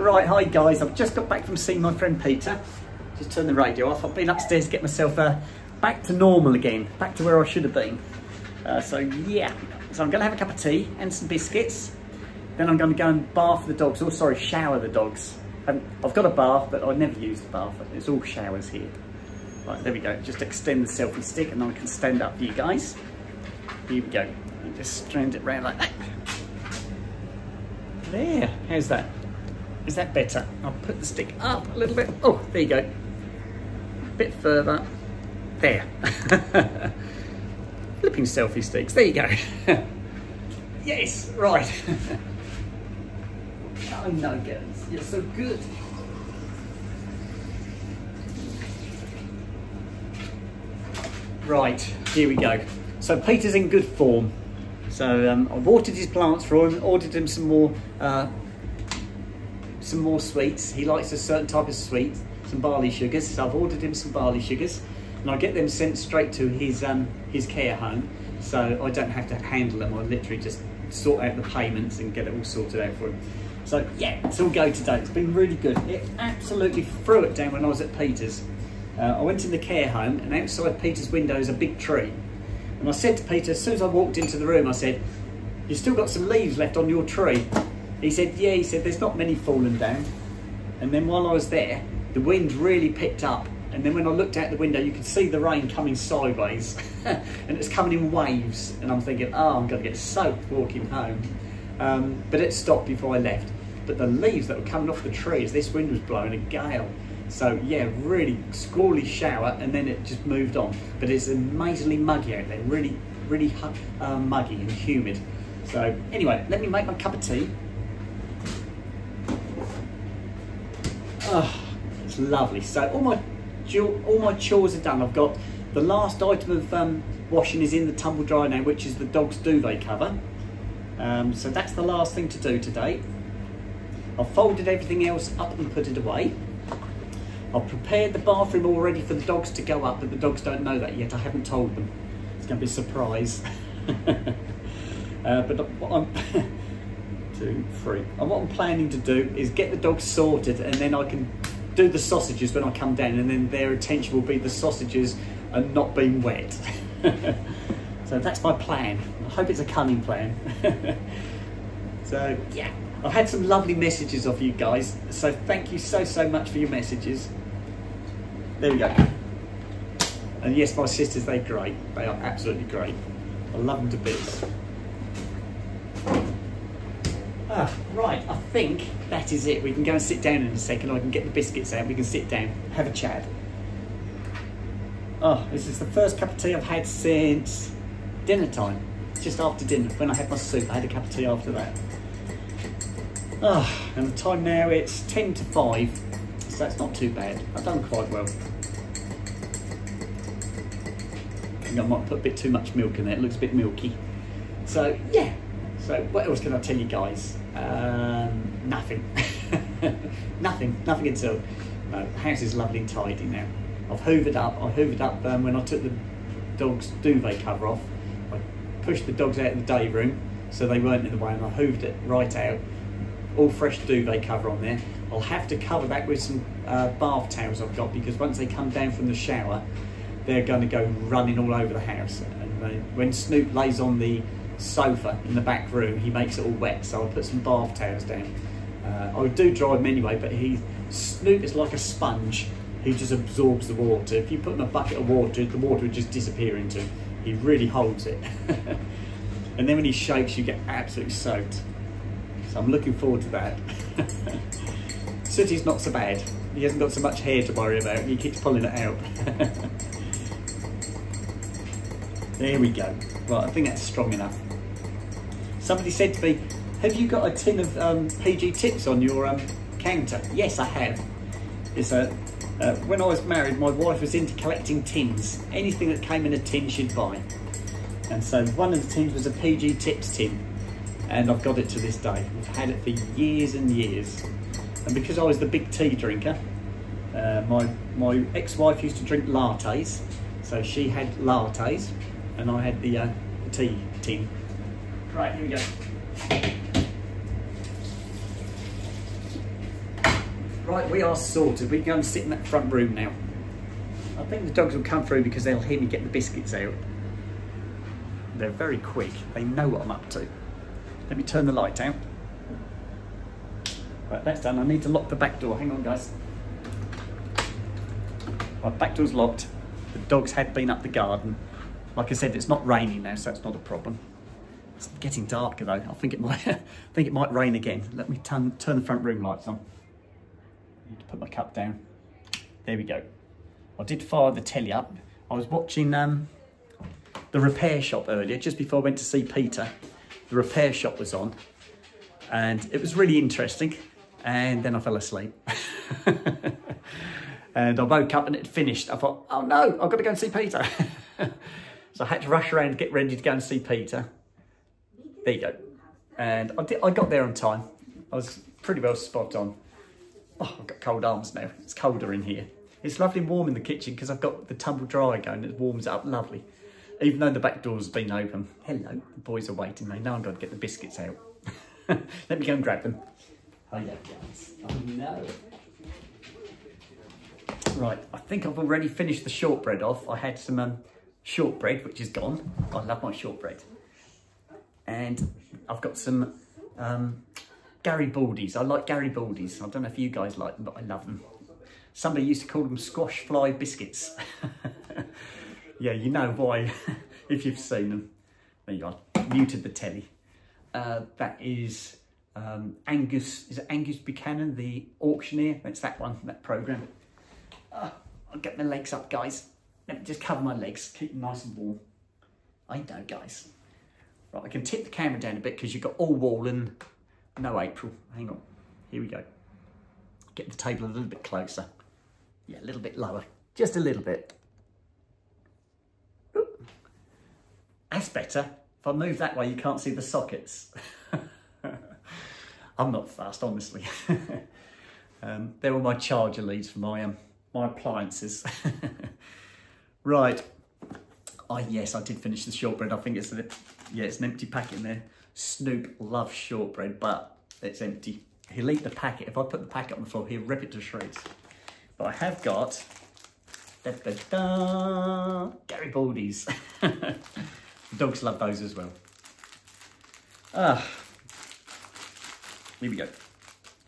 Right, hi guys, I've just got back from seeing my friend Peter. Just turned the radio off. I've been upstairs to get myself back to normal again, back to where I should have been. So yeah, so I'm going to have a cup of tea and some biscuits. Then I'm going to go and bath the dogs, or sorry, shower the dogs. I've got a bath, but I never use the bath. It's all showers here. Right, there we go. Just extend the selfie stick and I can stand up for you guys. Here we go. And just strand it round like that. There, how's that? Is that better? I'll put the stick up a little bit. Oh, there you go. A bit further. There. Flipping selfie sticks. There you go. Yes, right. I know, girls. You're so good. Right, here we go. So Peter's in good form. So I watered his plants for him, ordered him some more sweets. He likes a certain type of sweet, some barley sugars. So I've ordered him some barley sugars, and I get them sent straight to his care home, so I don't have to handle them. I literally just sort out the payments and get it all sorted out for him. So yeah, it's all go today. It's been really good. It absolutely threw it down when I was at Peter's. I went in the care home, and outside Peter's window is a big tree. And I said to Peter, as soon as I walked into the room, I said, "You've still got some leaves left on your tree?" He said, "Yeah," he said, "there's not many fallen down." And then while I was there, the wind really picked up. And then when I looked out the window, you could see the rain coming sideways. And it's coming in waves. And I'm thinking, oh, I'm going to get soaked walking home. But it stopped before I left. But the leaves that were coming off the tree as this wind was blowing, a gale. So yeah, really squally shower, and then it just moved on. But it's amazingly muggy out there, really, really muggy and humid. So anyway, let me make my cup of tea. Oh, it's lovely. So all my chores are done. I've got the last item of washing is in the tumble dryer now, which is the dog's duvet cover. So that's the last thing to do today. I've folded everything else up and put it away. I've prepared the bathroom already for the dogs to go up, but the dogs don't know that yet. I haven't told them. It's going to be a surprise. But what I'm 2, 3. And what I'm planning to do is get the dogs sorted, and then I can do the sausages when I come down, and then their attention will be the sausages and not being wet. So that's my plan. I hope it's a cunning plan. So yeah, I've had some lovely messages off you guys, so thank you so much for your messages. There we go. And yes, my sisters, they're great. They are absolutely great. I love them to bits. Right, I think that is it. We can go and sit down in a second. I can get the biscuits out. We can sit down, have a chat. Oh, this is the first cup of tea I've had since dinner time. Just after dinner, when I had my soup, I had a cup of tea after that. Oh, and the time now, it's 10 to 5, so that's not too bad. I've done quite well. I think I might put a bit too much milk in there. It looks a bit milky. So yeah. So what else can I tell you guys? Nothing. Nothing at all. No, the house is lovely and tidy now. I've hoovered up. I hoovered up when I took the dog's duvet cover off. I pushed the dogs out of the day room so they weren't in the way, and I hooved it right out. All fresh duvet cover on there. I'll have to cover that with some bath towels I've got, because once they come down from the shower, they're going to go running all over the house. And when Snoop lays on the sofa in the back room, he makes it all wet, so I'll put some bath towels down. I do dry him anyway, but Snoop is like a sponge. He just absorbs the water. If you put him in a bucket of water, the water would just disappear into him. He really holds it. And then when he shakes, you get absolutely soaked. So I'm looking forward to that. Sooty's not so bad. He hasn't got so much hair to worry about. He keeps pulling it out. There we go. Right, I think that's strong enough. Somebody said to me, "Have you got a tin of PG Tips on your counter?" Yes, I have. It's when I was married, my wife was into collecting tins. Anything that came in a tin she'd buy. And so one of the tins was a PG Tips tin. And I've got it to this day. I've had it for years and years. And because I was the big tea drinker, my ex-wife used to drink lattes. So she had lattes, and I had the tea tin. Right, here we go. Right, we are sorted. We can go and sit in that front room now. I think the dogs will come through because they'll hear me get the biscuits out. They're very quick. They know what I'm up to. Let me turn the light down. Right, that's done. I need to lock the back door. Hang on, guys. Right, back door's locked. The dogs had been up the garden. Like I said, it's not raining now, so that's not a problem. It's getting darker though. I think it might rain again. Let me turn the front room lights on. I need to put my cup down. There we go. I did fire the telly up. I was watching the repair shop earlier, just before I went to see Peter. The repair shop was on, and it was really interesting. And then I fell asleep. And I woke up and it finished. I thought, oh no, I've got to go and see Peter. So I had to rush around and get ready to go and see Peter. There you go. And I got there on time. I was pretty well spot on. Oh, I've got cold arms now. It's colder in here. It's lovely and warm in the kitchen because I've got the tumble dryer going. It warms it up lovely. Even though the back door's been open. Hello, the boys are waiting. They know I'm going to get the biscuits out. Let me go and grab them. Oh yeah, guys. Oh no. Right, I think I've already finished the shortbread off. I had some shortbread, which is gone. I love my shortbread. And I've got some Garibaldi's. I like Garibaldi's. I don't know if you guys like them, but I love them. Somebody used to call them squash fly biscuits. Yeah, you know why, if you've seen them. There you are, muted the telly. That is Angus, is it Angus Buchanan, the auctioneer? That's that one, that programme. I'll get my legs up, guys. Let me just cover my legs, keep them nice and warm. I know, guys. Right, I can tip the camera down a bit because you've got all wall and no April. Hang on, here we go. Get the table a little bit closer. Yeah, a little bit lower, just a little bit. Ooh. That's better. If I move that way, you can't see the sockets. I'm not fast, honestly. There were my charger leads for my appliances. Right. Yes, I did finish the shortbread. I think it's it's an empty packet in there. Snoop loves shortbread, but it's empty. He'll eat the packet. If I put the packet on the floor, he'll rip it to shreds. But I have got Garibaldi's. The dogs love those as well. Here we go.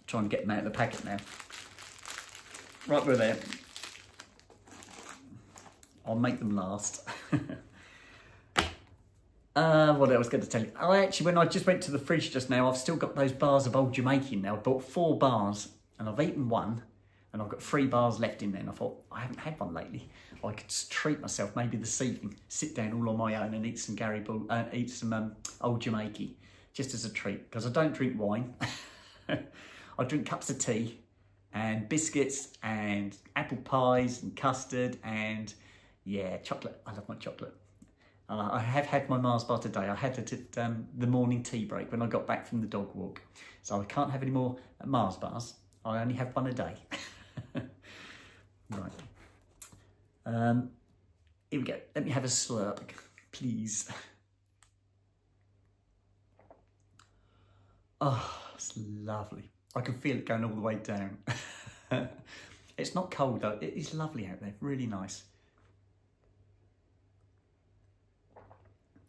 Trying to get them out of the packet now. Right, we're there. I'll make them last. What else was I going to tell you? Oh, actually, when I just went to the fridge just now, I've still got those bars of Old Jamaican now. I bought 4 bars and I've eaten 1 and I've got 3 bars left in there. And I thought, I haven't had one lately. I could treat myself maybe this evening, sit down all on my own and eat some Old Jamaican just as a treat, because I don't drink wine. I drink cups of tea and biscuits and apple pies and custard and, yeah, chocolate. I love my chocolate. I have had my Mars bar today. I had it at the morning tea break when I got back from the dog walk. So I can't have any more Mars bars. I only have 1 a day. Right. Here we go. Let me have a slurp, please. Oh, it's lovely. I can feel it going all the way down. It's not cold though. It is lovely out there. Really nice.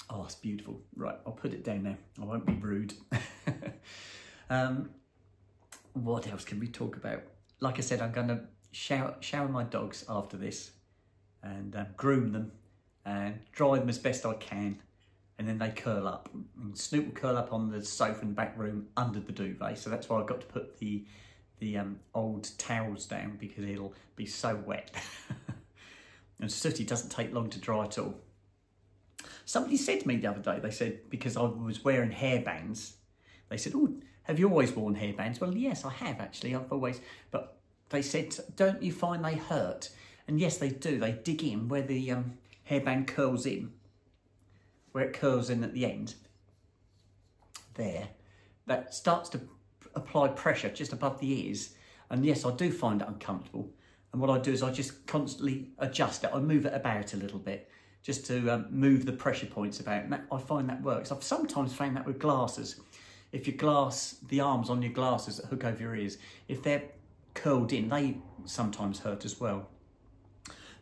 Oh, it's beautiful. Right, I'll put it down now. I won't be rude. What else can we talk about? Like I said, I'm going to shower my dogs after this and groom them and dry them as best I can. And then they curl up. And Snoop will curl up on the sofa in the back room under the duvet. So that's why I've got to put the old towels down because it'll be so wet. And sooty doesn't take long to dry at all. Somebody said to me the other day, they said, because I was wearing hairbands, they said, oh, have you always worn hairbands? Well, yes, I have actually. I've always, but they said, don't you find they hurt? And yes, they do. They dig in where the hairband curls in. Where it curls in at the end, there, that starts to apply pressure just above the ears. And yes, I do find it uncomfortable. And what I do is I just constantly adjust it. I move it about a little bit just to move the pressure points about. And I find that works. I've sometimes found that with glasses. If the arms on your glasses that hook over your ears, if they're curled in, they sometimes hurt as well.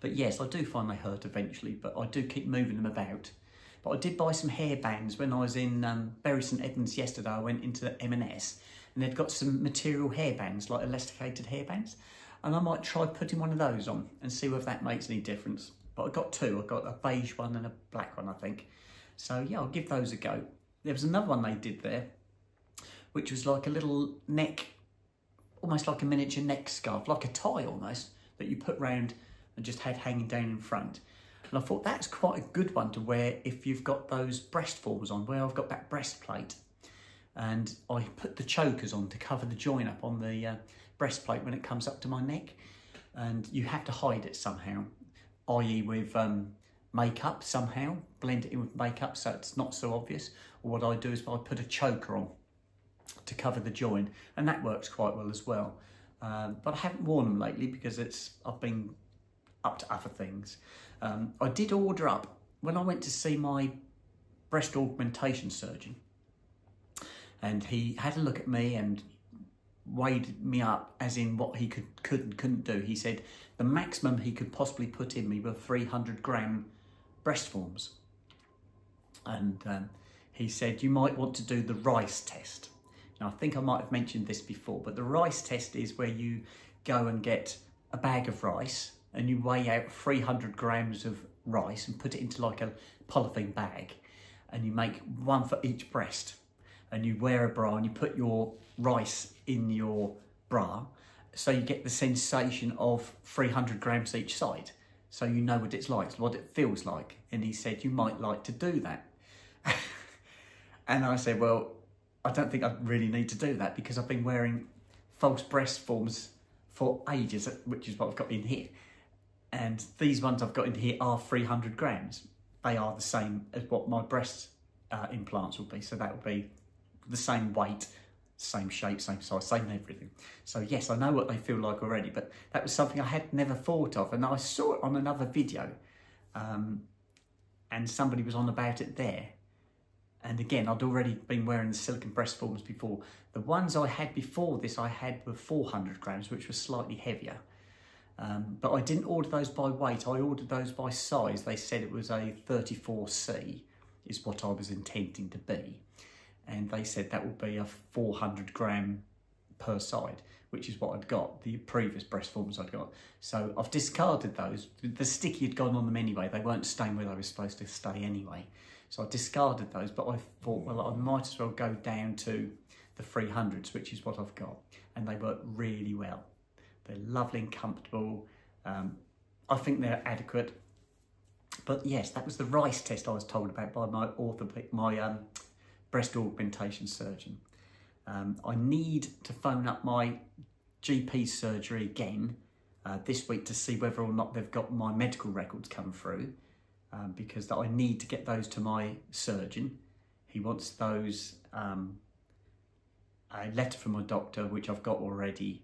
But yes, I do find they hurt eventually, but I do keep moving them about. But I did buy some hair bands when I was in Bury St Edmunds yesterday. I went into M&S and they'd got some material hair bands, like elasticated hair bands. And I might try putting one of those on and see whether that makes any difference. But I got two. I got a beige one and a black one, I think. So yeah, I'll give those a go. There was another one they did there, which was like a little neck, almost like a miniature neck scarf, like a tie almost, that you put round and just had hanging down in front. And I thought that's quite a good one to wear if you've got those breast forms on, where I've got that breastplate. And I put the chokers on to cover the join up on the breastplate when it comes up to my neck. And you have to hide it somehow, i.e. with makeup somehow, blend it in with makeup so it's not so obvious. Or what I do is I put a choker on to cover the join, and that works quite well as well. But I haven't worn them lately because I've been up to other things. I did order up, when I went to see my breast augmentation surgeon, and he had a look at me and weighed me up as in what he could and couldn't do. He said the maximum he could possibly put in me were 300-gram breast forms. And he said, you might want to do the rice test. Now, I think I might have mentioned this before, but the rice test is where you go and get a bag of rice and you weigh out 300 grams of rice and put it into like a polythene bag, and you make one for each breast, and you wear a bra and you put your rice in your bra, so you get the sensation of 300 grams each side, so you know what it's like, what it feels like. And he said, you might like to do that. And I said, well, I don't think I really need to do that because I've been wearing false breast forms for ages, which is what I've got in here. And these ones I've got in here are 300 grams. They are the same as what my breast implants will be. So that will be the same weight, same shape, same size, same everything. So yes, I know what they feel like already, but that was something I had never thought of. And I saw it on another video and somebody was on about it there. And again, I'd already been wearing the silicone breast forms before. The ones I had before this, I had were 400 grams, which was slightly heavier. But I didn't order those by weight, I ordered those by size. They said it was a 34C is what I was intending to be. And they said that would be a 400 gram per side, which is what I'd got, the previous breast forms I'd got. So I've discarded those. The sticky had gone on them anyway. They weren't staying where they were supposed to stay anyway. So I discarded those, but I thought, well, I might as well go down to the 300s, which is what I've got. And they work really well. They're lovely and comfortable. I think they're adequate. But yes, that was the rice test I was told about by my breast augmentation surgeon. I need to phone up my GP surgery again this week to see whether or not they've got my medical records come through, because I need to get those to my surgeon. He wants those, a letter from my doctor, which I've got already,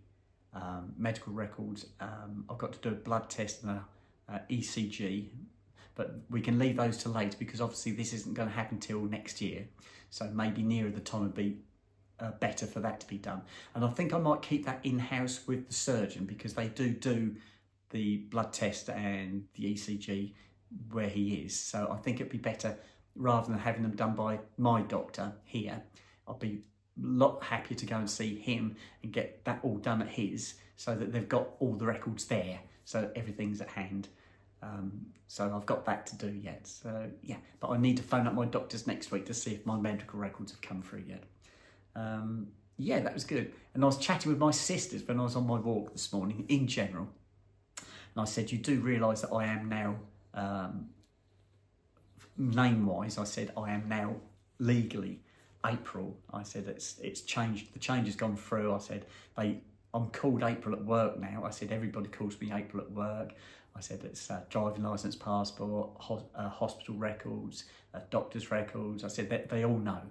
medical records. I've got to do a blood test and a ECG, but we can leave those to later because obviously this isn't going to happen till next year. So maybe nearer the time would be better for that to be done. And I think I might keep that in-house with the surgeon because they do the blood test and the ECG where he is. So I think it'd be better rather than having them done by my doctor here. I'll be a lot happier to go and see him and get that all done at his, so that they've got all the records there, so everything's at hand. So I've got that to do yet. So yeah, but I need to phone up my doctors next week to see if my medical records have come through yet. Yeah, that was good. And I was chatting with my sisters when I was on my walk this morning in general. And I said, you do realise that I am now, name-wise, I said, I am now legally April. I said, it's changed, the change has gone through. I said, I'm called April at work now. I said, everybody calls me April at work. I said, it's driving licence, passport, hospital records, doctor's records. I said, they all know.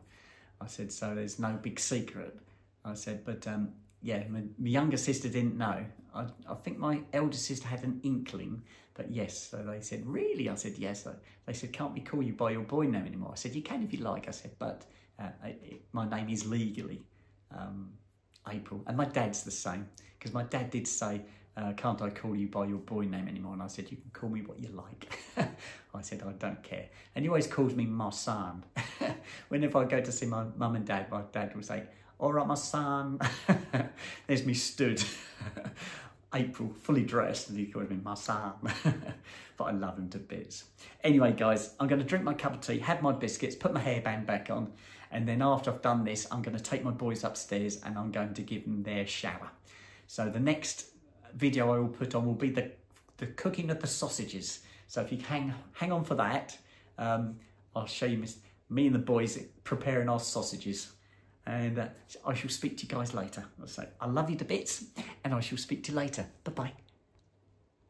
I said, so there's no big secret. I said, but yeah, my younger sister didn't know. I think my elder sister had an inkling, but yes. So they said, really? I said, yes. They said, can't we call you by your boy name anymore? I said, you can if you like. I said, but my name is legally April. And my dad's the same. because my dad did say, can't I call you by your boy name anymore? And I said, you can call me what you like. I said, I don't care. And he always calls me my son. Whenever I go to see my mum and dad, my dad will say, all right, my son. There's me stood, April, fully dressed, and he calls me my son. But I love him to bits. Anyway, guys, I'm going to drink my cup of tea, have my biscuits, put my hairband back on, and then after I've done this, I'm going to take my boys upstairs and I'm going to give them their shower. So the next video I will put on will be the cooking of the sausages. So if you hang on for that, I'll show you me and the boys preparing our sausages. And I shall speak to you guys later. So I love you to bits, and I shall speak to you later. Bye-bye.